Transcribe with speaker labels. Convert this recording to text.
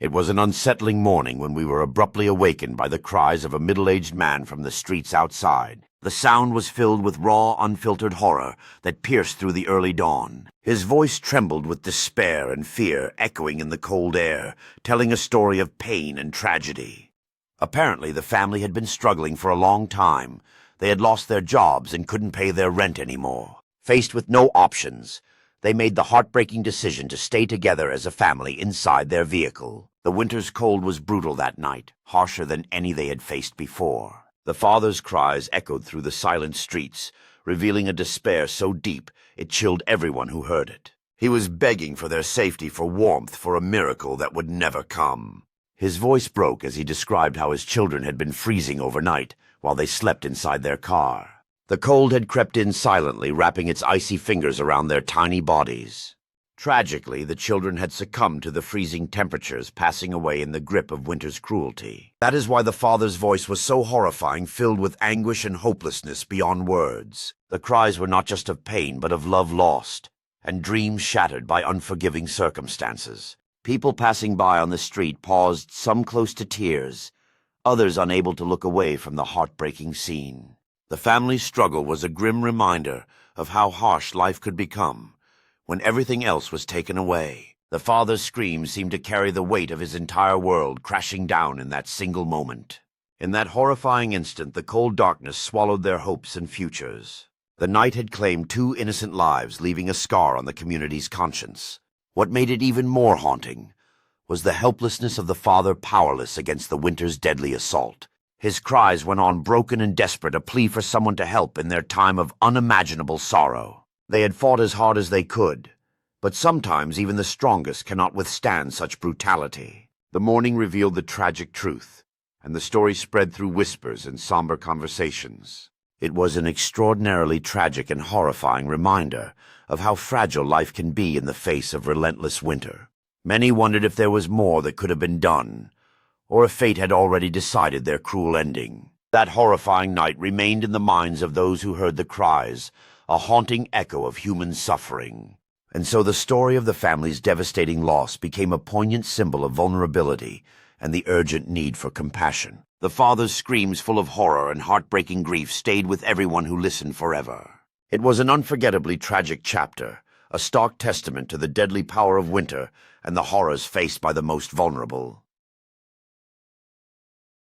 Speaker 1: It was an unsettling morning when we were abruptly awakened by the cries of a middle-aged man from the streets outside. The sound was filled with raw, unfiltered horror that pierced through the early dawn. His voice trembled with despair and fear, echoing in the cold air, telling a story of pain and tragedy. Apparently, the family had been struggling for a long time. They had lost their jobs and couldn't pay their rent anymore. Faced with no options, they made the heartbreaking decision to stay together as a family inside their vehicle. The winter's cold was brutal that night, harsher than any they had faced before. The father's cries echoed through the silent streets, revealing a despair so deep it chilled everyone who heard it. He was begging for their safety, for warmth, for a miracle that would never come. His voice broke as he described how his children had been freezing overnight while they slept inside their car. The cold had crept in silently, wrapping its icy fingers around their tiny bodies. Tragically, the children had succumbed to the freezing temperatures, passing away in the grip of winter's cruelty. That is why the father's voice was so horrifying, filled with anguish and hopelessness beyond words. The cries were not just of pain, but of love lost, and dreams shattered by unforgiving circumstances. People passing by on the street paused, some close to tears, others unable to look away from the heartbreaking scene. The family's struggle was a grim reminder of how harsh life could become when everything else was taken away. The father's screams seemed to carry the weight of his entire world crashing down in that single moment. In that horrifying instant, the cold darkness swallowed their hopes and futures. The night had claimed 2 innocent lives, leaving a scar on the community's conscience. What made it even more haunting was the helplessness of the father, powerless against the winter's deadly assault. His cries went on, broken and desperate, a plea for someone to help in their time of unimaginable sorrow. They had fought as hard as they could, but sometimes even the strongest cannot withstand such brutality. The morning revealed the tragic truth, and the story spread through whispers and somber conversations. It was an extraordinarily tragic and horrifying reminder of how fragile life can be in the face of relentless winter. Many wondered if there was more that could have been done, or if fate had already decided their cruel ending. That horrifying night remained in the minds of those who heard the cries, a haunting echo of human suffering. And so the story of the family's devastating loss became a poignant symbol of vulnerability and the urgent need for compassion. The father's screams, full of horror and heartbreaking grief, stayed with everyone who listened forever. It was an unforgettably tragic chapter, a stark testament to the deadly power of winter and the horrors faced by the most vulnerable.